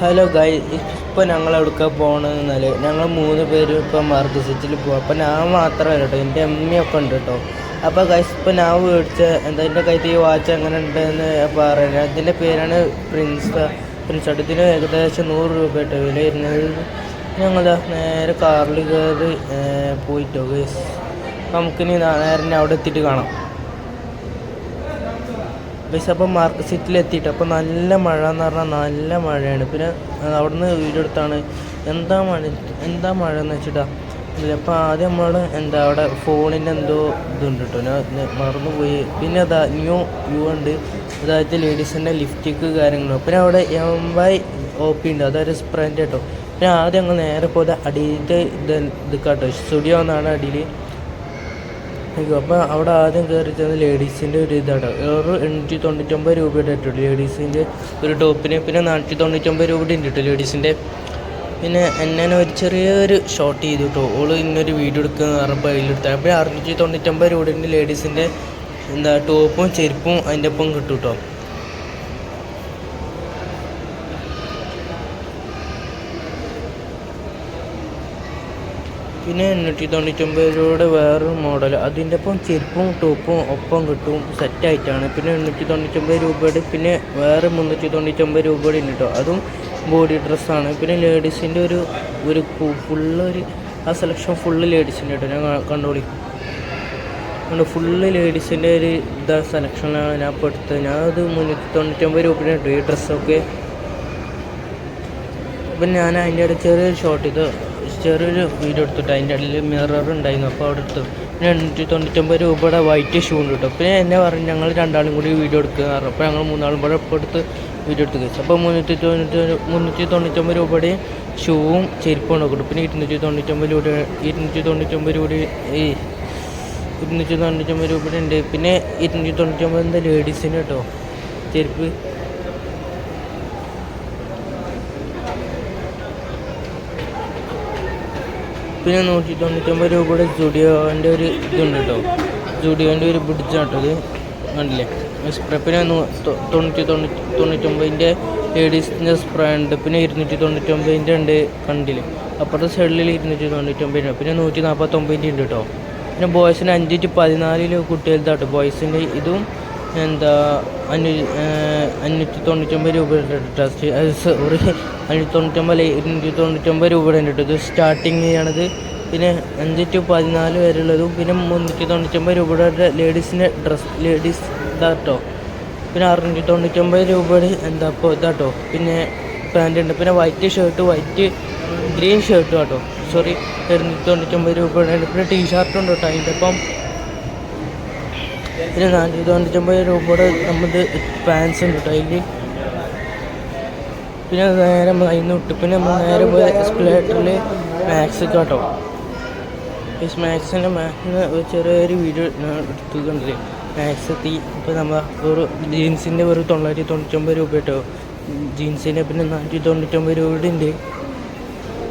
Hello ഗായ്, ഇപ്പോൾ ഞങ്ങൾ എവിടേക്കാണ് പോകണമെന്നാൽ ഞങ്ങൾ 3 പേര് ഇപ്പോൾ മാർക്കറ്റ് സിറ്റിയിൽ പോകും. അപ്പോൾ ഞാൻ മാത്രമല്ല കേട്ടോ, എൻ്റെ അമ്മയൊക്കെ ഉണ്ട് കേട്ടോ. അപ്പോൾ ഗൈസ്, ഇപ്പോൾ ഞാൻ മേടിച്ച എൻ്റെ കയ്യിൽ ഈ വാച്ച് എങ്ങനെ ഉണ്ടെന്ന് പറയുന്നത്. അതിൻ്റെ പേരാണ് പ്രിൻസ്. ഇതിന് ഏകദേശം 100 രൂപ കേട്ടോ വില വരുന്നത്. ഞങ്ങൾ നേരെ കാറിൽ കയറി പോയിട്ടോ ഗൈസ്. നമുക്കിനി നേരെ അവിടെ എത്തിയിട്ട് കാണാം ഗൈസ്. അപ്പം മാർക്കറ്റ് സിറ്റിയിൽ എത്തിയിട്ട് അപ്പോൾ നല്ല മഴ എന്ന് പറഞ്ഞാൽ നല്ല മഴയാണ്. പിന്നെ അവിടെ നിന്ന് വീഡിയോ എടുത്താണ്. എന്താ മഴ എന്ന് വെച്ചിട്ടാണ്. അപ്പോൾ ആദ്യം നമ്മൾ അവിടെ ഫോണിൻ്റെ എന്തോ ഇതുണ്ട് കേട്ടോ, ഞാൻ മറന്നുപോയി. പിന്നെ അതാ ന്യൂ ഉണ്ട്, അതായത് ലേഡീസിൻ്റെ ലിപ്സ്റ്റിക്ക് കാര്യങ്ങളും. പിന്നെ അവിടെ MY OP ഉണ്ട്, അതൊരു സ്പ്രെൻ്റ് കേട്ടോ. പിന്നെ ആദ്യം ഞങ്ങൾ നേരെ പോയത് അടിയിലത്തെ ഇത് കേട്ടോ, സ്റ്റുഡിയോ എന്നാണ് അടിയിൽ. അപ്പോൾ അവിടെ ആദ്യം കയറി ചെന്ന് ലേഡീസിൻ്റെ ഒരു ഇതാണ്. ഒരു 899 രൂപയുടെ കേട്ടോ ലേഡീസിൻ്റെ ഒരു ടോപ്പിന്. പിന്നെ 499 രൂപയുടെ ഉണ്ട് കേട്ടോ ലേഡീസിൻ്റെ. പിന്നെ എന്നെ ഒരു ചെറിയൊരു ഷോട്ട് ചെയ്തു കേട്ടോ. ഓള് ഇന്നൊരു വീഡിയോ എടുക്കുക പറഞ്ഞപ്പോൾ അതിലെടുത്താൽ. അപ്പോൾ 699 രൂപയുടെ ലേഡീസിൻ്റെ ടോപ്പും ചെരുപ്പും അതിൻ്റെ ഒപ്പം കിട്ടും കേട്ടോ. പിന്നെ 899 രൂപയുടെ വേറൊരു മോഡൽ, അതിൻ്റെ ഒപ്പം ചെരുപ്പും ടോപ്പും ഒപ്പം കിട്ടും, സെറ്റായിട്ടാണ്. പിന്നെ 899 രൂപയുടെ പിന്നെ വേറെ 399 രൂപയുടെ ഉണ്ട് കേട്ടോ, അതും ബോഡി ഡ്രസ്സാണ്. പിന്നെ ലേഡീസിൻ്റെ ഒരു ഫുള്ളൊരു ആ സെലക്ഷൻ ഫുള്ള് ലേഡീസിൻ്റെ കേട്ടോ. ഞാൻ കണ്ടോളി, ഫുള്ള് ലേഡീസിൻ്റെ ഒരു സെലക്ഷനാണ് ഞാൻ ഇപ്പോൾ എടുത്തത്. ഞാനത് 399 രൂപയുടെ കേട്ടോ ഈ ഡ്രസ്സൊക്കെ. അപ്പം ഞാൻ അതിൻ്റെ ഇടയിൽ ചെറിയൊരു വീഡിയോ എടുത്തിട്ട് അതിൻ്റെ ഇടയിൽ മിറർ ഉണ്ടായിരുന്നു, അപ്പോൾ അവിടെ എടുത്തു. പിന്നെ 899 രൂപയുടെ വൈറ്റ് ഷൂ ഉണ്ട് കേട്ടോ. പിന്നെ എന്നെ പറഞ്ഞു ഞങ്ങൾ രണ്ടാളും കൂടി വീഡിയോ എടുക്കുക പറഞ്ഞു. അപ്പോൾ ഞങ്ങൾ 3 ആളും കൂടെ ഇപ്പോൾ എടുത്ത് വീഡിയോ എടുത്ത് കഴിച്ചു. അപ്പോൾ 399 രൂപയുടെ ഷൂവും ചെരുപ്പും കിട്ടും. പിന്നെ 299 രൂപയുടെ ഉണ്ട്. പിന്നെ 299 ലേഡീസിന് കേട്ടോ ചെരുപ്പ്. പിന്നെ 199 രൂപയുടെ സ്റ്റുഡിയോൻ്റെ ഒരു ഇതുണ്ട് കേട്ടോ, സ്റ്റുഡിയോൻ്റെ ഒരു ബ്രിഡ്ജ് കേട്ടോ ഇത്, കണ്ടില്ലേ സ്പ്രേ. പിന്നെ 99 ലേഡീസിൻ്റെ സ്പ്രേ ഉണ്ട്. പിന്നെ 299 ഉണ്ട്, കണ്ടില്ലേ അപ്പുറത്തെ സൈഡിൽ 299. പിന്നെ 149 ഉണ്ട് കേട്ടോ. പിന്നെ ബോയ്സിന് 5 to 14 കുട്ടികളുടെ കേട്ടോ ബോയ്സിൻ്റെ. ഇതും 599 രൂപയുടെ ഡ്രസ്. സോറി 299 രൂപയുടെ ഉണ്ട് കേട്ടോ. ഇത് സ്റ്റാർട്ടിങ് ചെയ്യണത്. പിന്നെ 5 to 14 വരെയുള്ളതും. പിന്നെ 399 രൂപയുടെ ലേഡീസിൻ്റെ ഡ്രസ്, ലേഡീസ് ഇതാട്ടോ. പിന്നെ 699 രൂപയുടെ ഇപ്പോൾ ഇതാട്ടോ. പിന്നെ പാൻറ് ഉണ്ട്. പിന്നെ വൈറ്റ് ഷർട്ട്, ഗ്രീൻ ഷർട്ട് കേട്ടോ. സോറി 299 രൂപയുടെ ഉണ്ട്. പിന്നെ ടീഷർട്ടുണ്ട് കേട്ടോ അതിൻ്റെ ഒപ്പം. പിന്നെ 499 രൂപയുടെ നമ്മുടെ പാൻസ് ഉണ്ട് കേട്ടോ അതിൽ. പിന്നെ നേരെ അതിന് വിട്ടു. പിന്നെ നമ്മൾ നേരെ പോയ എസ്കലേറ്ററിൽ മാക്സ് കേട്ടോ. ഈ മാക്സിന് ചെറിയൊരു വീഡിയോ എടുത്തുകൊണ്ടില്ലേ മാക്സ് എത്തി. ഇപ്പോൾ നമ്മൾ ഒരു ജീൻസിൻ്റെ ഒരു 999 രൂപ കേട്ടോ ജീൻസിൻ്റെ. പിന്നെ 499 രൂപയുടെ ഉണ്ട്.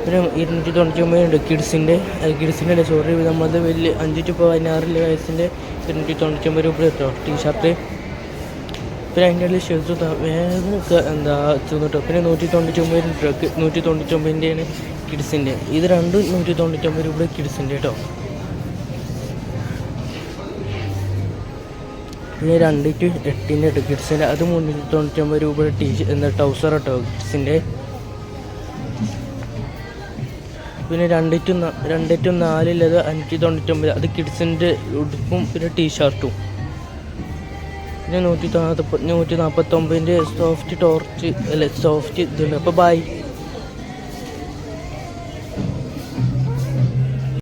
പിന്നെ 299 ഉണ്ട് കിഡ്സിൻ്റെ സോറി നമ്മളത് വലിയ 5 to 16 വയസ്സിൻ്റെ 299 രൂപ കേട്ടോ ടീഷർട്ട്. പിന്നെ അതിൻ്റെ ഇടയിൽ ഷർട്ട് വേഗം ചെന്നിട്ടോ. പിന്നെ 199 കിഡ്സിൻ്റെ. ഇത് രണ്ടും 199 രൂപ കിഡ്സിൻ്റെ കേട്ടോ. പിന്നെ 2 to 8 കേട്ടോ കിഡ്സിൻ്റെ. അത് 399 രൂപയുടെ ട്രൗസർ കേട്ടോ കിഡ്സിൻ്റെ. പിന്നെ 2 to 4 അത് 599, അത് കിഡ്സിൻ്റെ ഉടുപ്പും പിന്നെ ടീഷർട്ടും. പിന്നെ 149 സോഫ്റ്റ് ടോർച്ച് സോഫ്റ്റ് ഇതുണ്ട്. അപ്പോൾ ബൈ.